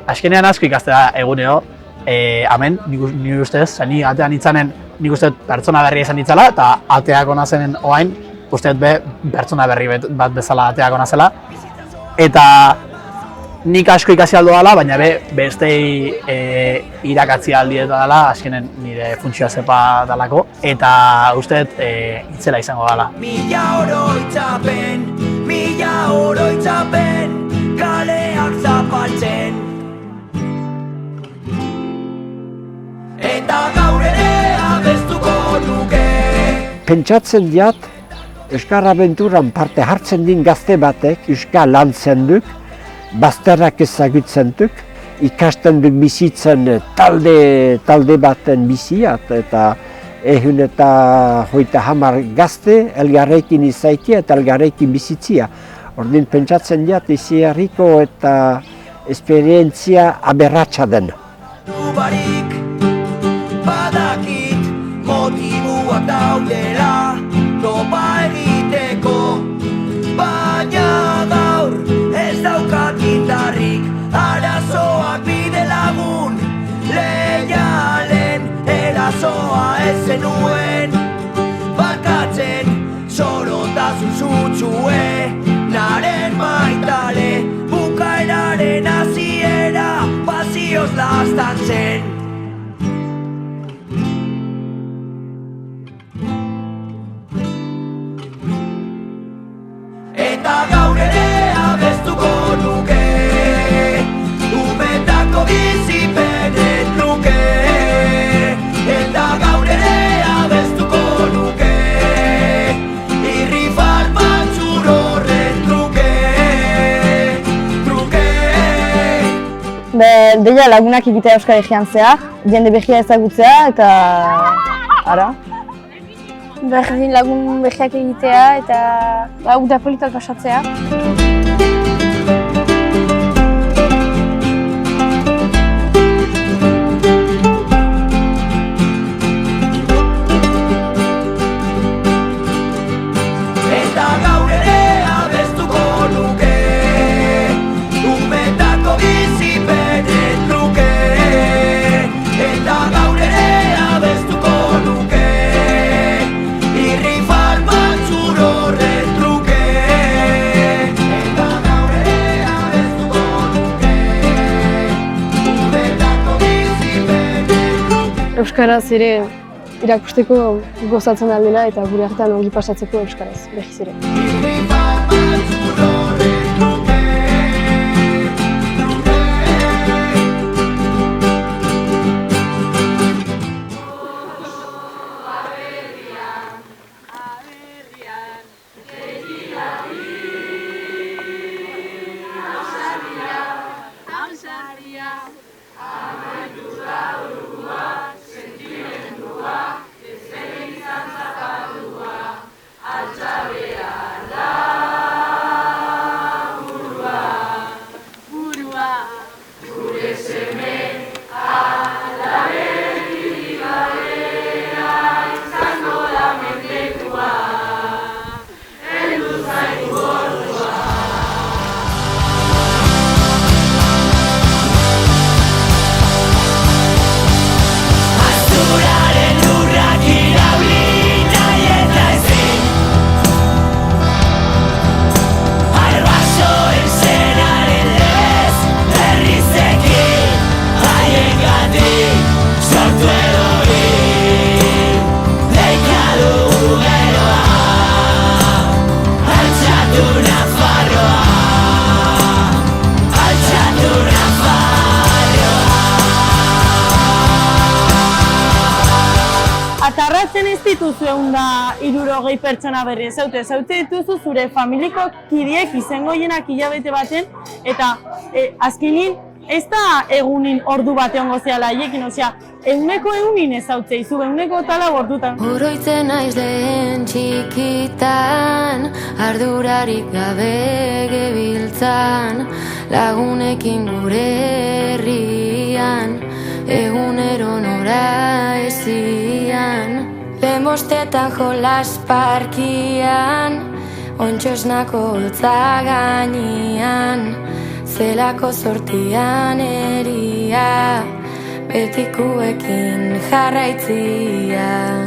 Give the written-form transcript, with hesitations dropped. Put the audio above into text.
azkenean asko ikastea egunero, hemen, nire ustez, ni atean itzanen, nik uste pertsona berri izan ditzala, eta ateak ona zenen oain, uste pertsona berri bat bezala ateak ona zela. Eta nik asko ikasi aldo dela, baina bestei irakatzi aldi eta dela, azkenen nire funtzioa zepa dalako, eta uste itzela izango dela. Mila oroitzapen, kaleak zapaltzen. Eta gaur ere abestuko nuke. Pentsatzen diat, Euskal Abenturan parte hartzen din gazte batek, Euskal lantzen duk, bazterrak ezagutzen duk, ikasten duk bizitzen talde baten biziat, eta ehun eta 30 gazte elgarrekin izaitia eta elgarrekin bizitzia. Ordin pentsatzen diat, iziarriko eta esperientzia aberratsa den. Badakit motibuak daudela topa egiteko, baina gaur ez daukat indarrik, arazoak bide lagun, leialen erasoa ez zenuen, bakatzen sorotasun zutzue, naren maitale, bukaeraren hasiera pasioz lastantzen. Eta gaur ere abestuko nuke, umetako bizipenen nuke. Eta gaur ere abestuko nuke, irrifar batzur horren truke. Deia lagunak egitea Euskal Herrian zehar, jende behia ezagutzea eta ara. Berdin lagun behiak egitea eta uda politak pasatzea. Eta gaur ere abestuko nuke, umetako bizipenen nuke. Eta gaur ere abestuko nuke, irrifar batzur horren truke. Eta gaur ere abestuko nuke, umetako bizipenen nuke. Euskaraz ere irakusteko gozatzen aldena eta gure artean ongi pasatzeko euskaraz, behiz ere. Irrifar batzur horren truke. Atarratzen ez dituzu 160 pertsona berri zaute dituzu zure familiko kideek izango jenak hilabete baten, eta azkenin ez da egunin ordu batean gozeala haiekin, osea, 100 ez zaute izu, 104 ordutan. Oroitzen naiz lehen txikitan, ardurarik gabe gebiltzan, lagunekin gure herrian, egunero nora ezian. Lehenbostetan jolas parkian, ontxosnako hotza gainean, zelako sortian eria, betikuekin jarraitzia.